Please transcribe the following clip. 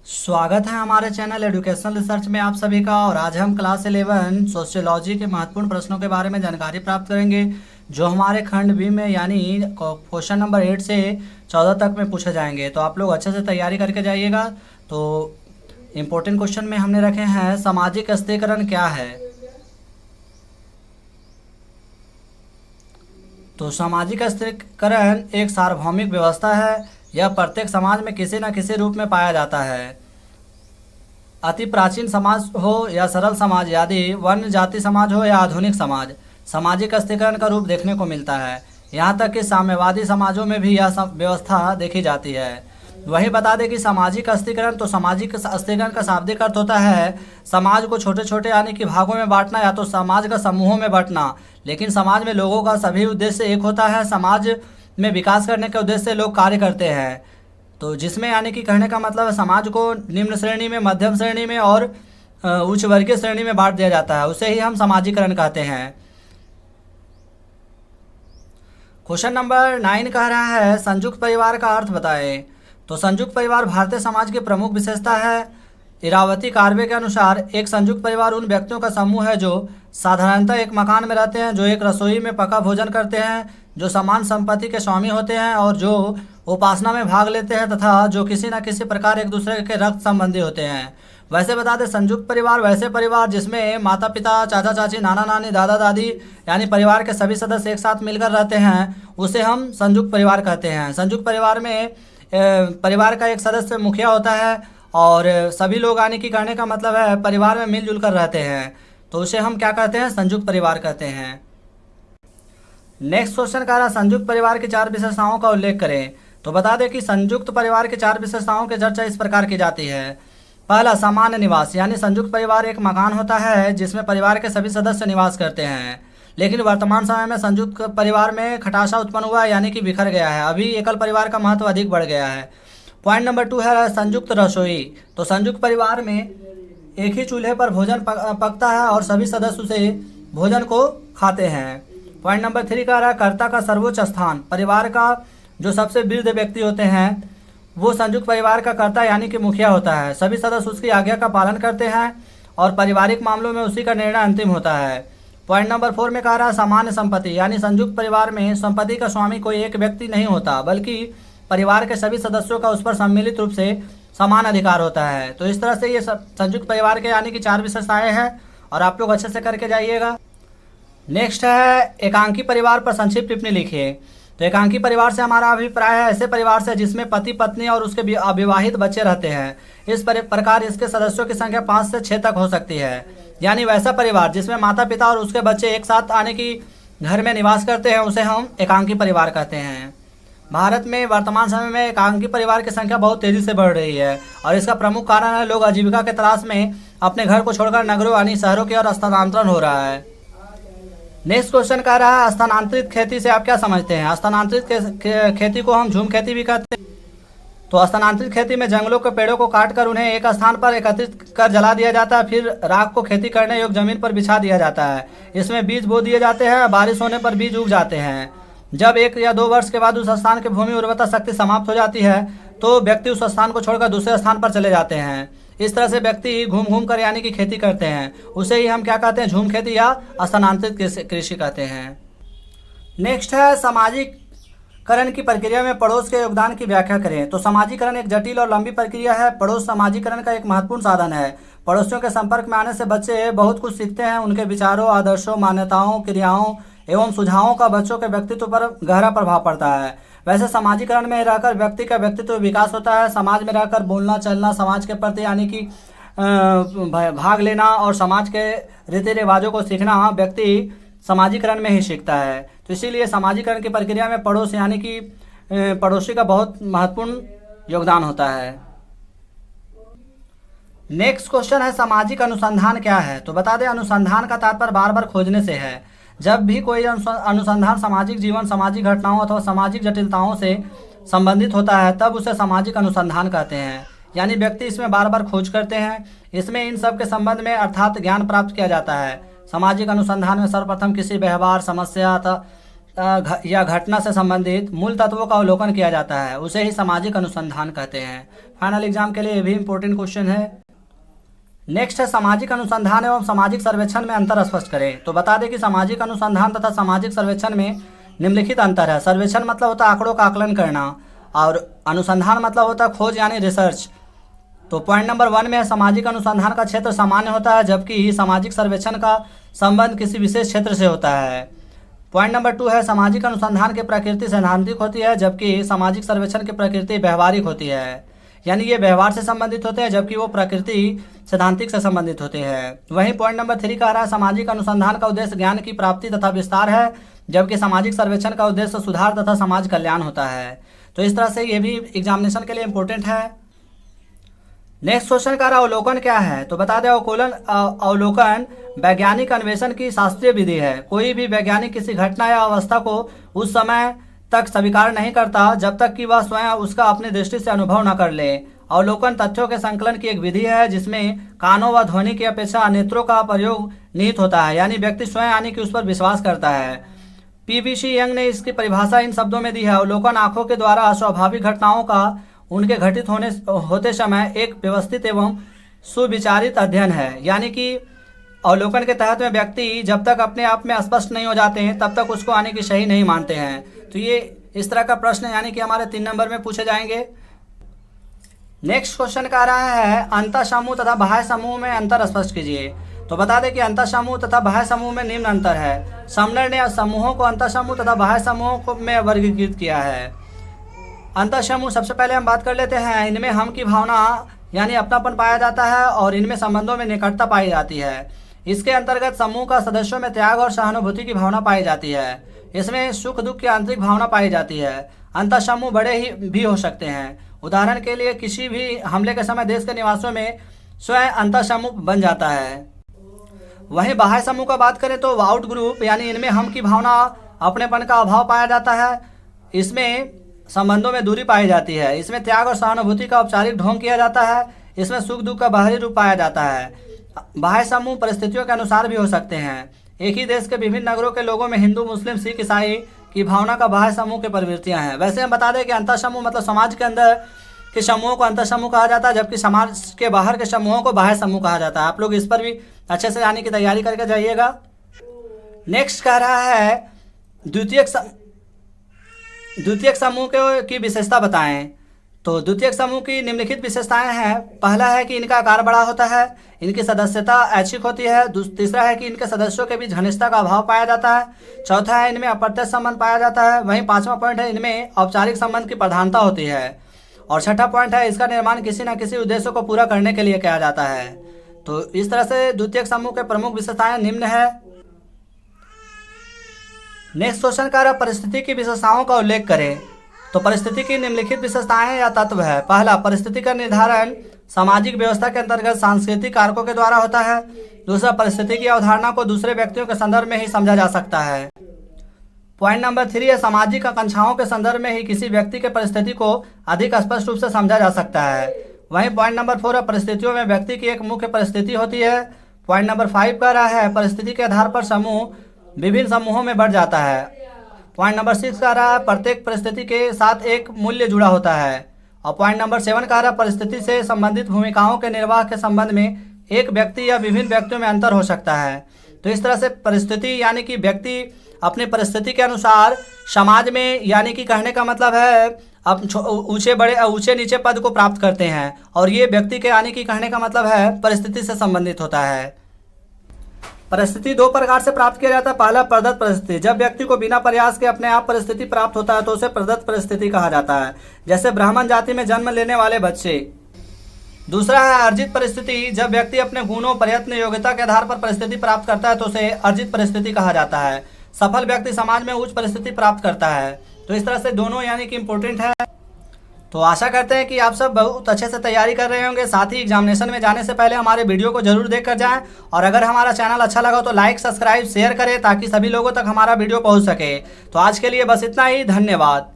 स्वागत है हमारे चैनल एजुकेशनल रिसर्च में आप सभी का। और आज हम क्लास 11 सोशियोलॉजी के महत्वपूर्ण प्रश्नों के बारे में जानकारी प्राप्त करेंगे जो हमारे खंड बी में यानी क्वेश्चन नंबर 8 से 14 तक में पूछे जाएंगे। तो आप लोग अच्छे से तैयारी करके जाइएगा। तो इम्पोर्टेंट क्वेश्चन में हमने रखे हैं सामाजिक स्थिरीकरण क्या है। तो सामाजिक स्थिरीकरण एक सार्वभौमिक व्यवस्था है। यह प्रत्येक समाज में किसी न किसी रूप में पाया जाता है। अति प्राचीन समाज हो या सरल समाज, यदि वन्य जाति समाज हो या आधुनिक समाज, सामाजिक स्थिरीकरण का रूप देखने को मिलता है। यहाँ तक कि साम्यवादी समाजों में भी यह व्यवस्था देखी जाती है। वही बता दें कि सामाजिक स्थिरीकरण, तो सामाजिक स्थिरीकरण का शाब्दिक अर्थ होता है समाज को छोटे छोटे यानी कि भागों में बांटना या तो समाज का समूहों में बांटना। लेकिन समाज में लोगों का सभी उद्देश्य एक होता है। समाज में विकास करने के उद्देश्य से लोग कार्य करते हैं। तो जिसमें यानी कि कहने का मतलब है समाज को निम्न श्रेणी में, मध्यम श्रेणी में और उच्च वर्गीय श्रेणी में बांट दिया जाता है। उसे ही हम सामाजिकरण कहते हैं। क्वेश्चन नंबर 9 कह रहा है संयुक्त परिवार का अर्थ बताएं। तो संयुक्त परिवार भारतीय समाज की प्रमुख विशेषता है। इरावती कार्वे के अनुसार एक संयुक्त परिवार उन व्यक्तियों का समूह है जो साधारणतः एक मकान में रहते हैं, जो एक रसोई में पका भोजन करते हैं, जो समान संपत्ति के स्वामी होते हैं और जो उपासना में भाग लेते हैं तथा जो किसी न किसी प्रकार एक दूसरे के रक्त संबंधी होते हैं। वैसे बता दें संयुक्त परिवार वैसे परिवार जिसमें माता पिता, चाचा चाची, नाना नानी, दादा दादी यानी परिवार के सभी सदस्य एक साथ मिलकर रहते हैं, उसे हम संयुक्त परिवार कहते हैं। संयुक्त परिवार में परिवार का एक सदस्य मुखिया होता है और सभी लोग यानी कि कहने का मतलब है परिवार में मिलजुल कर रहते हैं। तो उसे हम क्या कहते हैं? संयुक्त परिवार कहते हैं। नेक्स्ट क्वेश्चन कह रहा है संयुक्त परिवार की 4 विशेषताओं का उल्लेख करें। तो बता दें कि संयुक्त परिवार की 4 विशेषताओं की चर्चा इस प्रकार की जाती है। पहला, सामान्य निवास, यानी संयुक्त परिवार एक मकान होता है जिसमें परिवार के सभी सदस्य निवास करते हैं। लेकिन वर्तमान समय में संयुक्त परिवार में खटासा उत्पन्न हुआ है, यानी कि बिखर गया है। अभी एकल परिवार का महत्व अधिक बढ़ गया है। पॉइंट नंबर 2 है संयुक्त रसोई। तो संयुक्त परिवार में एक ही चूल्हे पर भोजन पकता है और सभी सदस्य उसे भोजन को खाते हैं। पॉइंट नंबर 3 का रहा कर्ता का सर्वोच्च स्थान। परिवार का जो सबसे वृद्ध व्यक्ति होते हैं वो संयुक्त परिवार का कर्ता यानी कि मुखिया होता है। सभी सदस्य उसकी आज्ञा का पालन करते हैं और पारिवारिक मामलों में उसी का निर्णय अंतिम होता है। पॉइंट नंबर 4 में कह रहा है सामान्य संपत्ति, यानी संयुक्त परिवार में संपत्ति का स्वामी कोई एक व्यक्ति नहीं होता बल्कि परिवार के सभी सदस्यों का उस पर सम्मिलित रूप से समान अधिकार होता है। तो इस तरह से ये संयुक्त परिवार के यानी कि 4 विशेषताएं हैं और आप लोग अच्छे से करके जाइएगा। नेक्स्ट है एकांकी परिवार पर संक्षिप्त टिप्पणी लिखिए। तो एकांकी परिवार से हमारा अभिप्राय है ऐसे परिवार से जिसमें पति पत्नी और उसके अविवाहित बच्चे रहते हैं। इस प्रकार इसके सदस्यों की संख्या 5 से 6 तक हो सकती है। यानी वैसा परिवार जिसमें माता पिता और उसके बच्चे एक साथ आने की घर में निवास करते हैं उसे हम एकांकी परिवार कहते हैं। भारत में वर्तमान समय में एकांकी परिवार की संख्या बहुत तेजी से बढ़ रही है और इसका प्रमुख कारण है लोग आजीविका के तलाश में अपने घर को छोड़कर नगरों यानी शहरों की ओर स्थानांतरण हो रहा है। नेक्स्ट क्वेश्चन कह रहा है स्थानांतरित खेती से आप क्या समझते हैं। स्थानांतरित खेती को हम झूम खेती भी कहते हैं। तो स्थानांतरित खेती में जंगलों के पेड़ों को काटकर उन्हें एक स्थान पर एकत्रित कर जला दिया जाता है, फिर राख को खेती करने योग्य जमीन पर बिछा दिया जाता है। इसमें बीज बो दिए जाते हैं, बारिश होने पर बीज उग जाते हैं। जब 1 या 2 वर्ष के बाद उस स्थान की भूमि उर्वरता शक्ति समाप्त हो जाती है तो व्यक्ति उस स्थान को छोड़कर दूसरे स्थान पर चले जाते हैं। इस तरह से व्यक्ति घूम घूम कर यानी कि खेती करते हैं। उसे ही हम क्या कहते हैं? झूम खेती या स्थानांतरित कृषि कहते हैं। नेक्स्ट है सामाजिकरण की प्रक्रिया में पड़ोस के योगदान की व्याख्या करें। तो सामाजिकरण एक जटिल और लंबी प्रक्रिया है। पड़ोस सामाजिकरण का एक महत्वपूर्ण साधन है। पड़ोसियों के संपर्क में आने से बच्चे बहुत कुछ सीखते हैं। उनके विचारों, आदर्शों, मान्यताओं, क्रियाओं एवं सुझावों का बच्चों के व्यक्तित्व पर गहरा प्रभाव पड़ता है। वैसे सामाजिकरण में रहकर व्यक्ति का व्यक्तित्व विकास होता है। समाज में रहकर बोलना चलना, समाज के प्रति यानी कि भाग लेना और समाज के रीति रिवाजों को सीखना व्यक्ति सामाजिकरण में ही सीखता है। तो इसीलिए सामाजिकरण की प्रक्रिया में पड़ोस यानी कि पड़ोसी का बहुत महत्वपूर्ण योगदान होता है। नेक्स्ट क्वेश्चन है सामाजिक अनुसंधान क्या है। तो बता दें अनुसंधान का तात्पर्य बार बार खोजने से है। जब भी कोई अनुसंधान सामाजिक जीवन, सामाजिक घटनाओं अथवा सामाजिक जटिलताओं से संबंधित होता है तब उसे सामाजिक अनुसंधान कहते हैं। यानी व्यक्ति इसमें बार बार खोज करते हैं। इसमें इन सब के संबंध में अर्थात ज्ञान प्राप्त किया जाता है। सामाजिक अनुसंधान में सर्वप्रथम किसी व्यवहार, समस्या या घटना से संबंधित मूल तत्वों का अवलोकन किया जाता है, उसे ही सामाजिक अनुसंधान कहते हैं। फाइनल एग्जाम के लिए ये भी इंपॉर्टेंट क्वेश्चन है। नेक्स्ट है सामाजिक अनुसंधान एवं सामाजिक सर्वेक्षण में अंतर स्पष्ट करें। तो बता दें कि सामाजिक अनुसंधान तथा सामाजिक सर्वेक्षण में निम्नलिखित अंतर है। सर्वेक्षण मतलब होता है आंकड़ों का आकलन करना, और अनुसंधान मतलब होता है खोज यानी रिसर्च। तो पॉइंट नंबर 1 में है सामाजिक अनुसंधान का क्षेत्र सामान्य होता है, जबकि सामाजिक सर्वेक्षण का संबंध किसी विशेष क्षेत्र से होता है। पॉइंट नंबर 2 है सामाजिक अनुसंधान की प्रकृति सैद्धांतिक होती है, जबकि सामाजिक सर्वेक्षण की प्रकृति व्यवहारिक होती है, यानी ये व्यवहार से संबंधित होते हैं जबकि वो प्रकृति सैद्धांतिक से संबंधित होते हैं। वहीं पॉइंट नंबर 3 कह रहा है सामाजिक अनुसंधान का उद्देश्य ज्ञान की प्राप्ति तथा विस्तार है, जबकि सामाजिक सर्वेक्षण का उद्देश्य सुधार तथा समाज कल्याण होता है। तो इस तरह से ये भी एग्जामिनेशन के लिए इंपॉर्टेंट है। नेक्स्ट क्वेश्चन का अवलोकन क्या है। तो बता दें अवलोकन वैज्ञानिक अन्वेषण की शास्त्रीय विधि है। कोई भी वैज्ञानिक किसी घटना या अवस्था को उस समय तक स्वीकार नहीं करता जब तक कि वह स्वयं उसका अपनी दृष्टि से अनुभव न कर ले। अवलोकन तथ्यों के संकलन की एक विधि है जिसमें कानों व ध्वनि की अपेक्षा नेत्रों का प्रयोग निहित होता है, यानी व्यक्ति स्वयं यानी कि उस पर विश्वास करता है। पीवीसी यंग ने इसकी परिभाषा इन शब्दों में दी है। अवलोकन आंखों के द्वारा अस्वाभाविक घटनाओं का उनके घटित होते समय एक व्यवस्थित एवं सुविचारित अध्ययन है, यानी कि अवलोकन के तहत में व्यक्ति जब तक अपने आप में स्पष्ट नहीं हो जाते हैं तब तक उसको आने की सही नहीं मानते हैं। तो ये इस तरह का प्रश्न यानी कि हमारे 3 नंबर में पूछे जाएंगे। नेक्स्ट क्वेश्चन कह रहा है अंतः समूह तथा बाह्य समूह में अंतर स्पष्ट कीजिए। तो बता दें कि अंतः समूह तथा बाह्य समूह में निम्न अंतर है। समनर ने समूहों को अंतः समूह तथा बाह्य समूहों में वर्गीकृत किया है। अंतः समूह सबसे पहले हम बात कर लेते हैं। इनमें हम की भावना यानी अपनापन पाया जाता है और इनमें संबंधों में निकटता पाई जाती है। इसके अंतर्गत समूह का सदस्यों में त्याग और सहानुभूति की भावना पाई जाती है। इसमें सुख दुख की आंतरिक भावना पाई जाती है। अंतः समूह बड़े ही भी हो सकते हैं। उदाहरण के लिए किसी भी हमले के समय देश के निवासियों में स्वयं अंतः समूह बन जाता है। वहीं बाह्य समूह का बात करें तो आउट ग्रुप यानी इनमें हम की भावना अपनेपन का अभाव पाया जाता है। इसमें संबंधों में दूरी पाई जाती है। इसमें त्याग और सहानुभूति का औपचारिक ढोंग किया जाता है। इसमें सुख दुख का बाहरी रूप पाया जाता है। बाह्य समूह परिस्थितियों के अनुसार भी हो सकते हैं। एक ही देश के विभिन्न नगरों के लोगों में हिंदू मुस्लिम सिख ईसाई की भावना का बाह्य समूह की प्रवृत्तियां हैं। वैसे हम बता दें कि अंतर समूह मतलब समाज के अंदर के समूहों को अंतर समूह कहा जाता है, जबकि समाज के बाहर के समूहों को बाह्य समूह कहा जाता है। आप लोग इस पर भी अच्छे से जाने की तैयारी करके जाइएगा। नेक्स्ट कह रहा है द्वितीयक समूह की विशेषता बताएं। तो द्वितीयक समूह की निम्नलिखित विशेषताएं हैं। पहला है कि इनका आकार बड़ा होता है, इनकी सदस्यता ऐच्छिक होती है। तीसरा है कि इनके सदस्यों के बीच घनिष्ठता का अभाव पाया जाता है। चौथा है इनमें अप्रत्यक्ष संबंध पाया जाता है। वहीं 5वां पॉइंट है इनमें औपचारिक संबंध की प्रधानता होती है। और 6ठा पॉइंट है इसका निर्माण किसी न किसी उद्देश्य को पूरा करने के लिए किया जाता है। तो इस तरह से द्वितीयक समूह के प्रमुख विशेषताएं निम्न है। नेक्स्ट क्वेश्चन का परिस्थिति की विशेषताओं का उल्लेख करें। तो परिस्थिति की निम्नलिखित विशेषताएं या तत्व है। पहला, परिस्थिति का निर्धारण सामाजिक व्यवस्था के अंतर्गत सांस्कृतिक कारकों के द्वारा होता है। दूसरा, परिस्थिति की अवधारणा को दूसरे व्यक्तियों के संदर्भ में ही समझा जा सकता है। पॉइंट नंबर 3 है सामाजिक आकांक्षाओं के संदर्भ में ही किसी व्यक्ति के परिस्थिति को अधिक स्पष्ट रूप से समझा जा सकता है। वहीं पॉइंट नंबर 4 है परिस्थितियों में व्यक्ति की एक मुख्य परिस्थिति होती है। पॉइंट नंबर 5 कह रहा है परिस्थिति के आधार पर समूह विभिन्न समूहों में बढ़ जाता है। पॉइंट नंबर 6 कह रहा है प्रत्येक परिस्थिति के साथ एक मूल्य जुड़ा होता है। और पॉइंट नंबर 7 कह रहा है परिस्थिति से संबंधित भूमिकाओं के निर्वाह के संबंध में एक व्यक्ति या विभिन्न व्यक्तियों में अंतर हो सकता है। तो इस तरह से परिस्थिति यानी कि व्यक्ति अपनी परिस्थिति के अनुसार समाज में यानी कि कहने का मतलब है अब ऊंचे नीचे पद को प्राप्त करते हैं। और ये व्यक्ति के यानी कि कहने का मतलब है परिस्थिति से संबंधित होता है। परिस्थिति 2 प्रकार से प्राप्त किया जाता है। पहला, प्रदत्त परिस्थिति। जब व्यक्ति को बिना प्रयास के अपने आप परिस्थिति प्राप्त होता है तो उसे प्रदत्त परिस्थिति कहा जाता है, जैसे ब्राह्मण जाति में जन्म लेने वाले बच्चे। दूसरा है अर्जित परिस्थिति। जब व्यक्ति अपने गुणों प्रयत्न योग्यता के आधार पर परिस्थिति प्राप्त करता है तो उसे अर्जित परिस्थिति कहा जाता है। सफल व्यक्ति समाज में उच्च परिस्थिति प्राप्त करता है। तो इस तरह से दोनों यानी कि इम्पोर्टेंट है। तो आशा करते हैं कि आप सब बहुत अच्छे से तैयारी कर रहे होंगे। साथ ही एग्जामिनेशन में जाने से पहले हमारे वीडियो को जरूर देख कर जाएं। और अगर हमारा चैनल अच्छा लगा तो लाइक सब्सक्राइब शेयर करें ताकि सभी लोगों तक हमारा वीडियो पहुंच सके। तो आज के लिए बस इतना ही। धन्यवाद।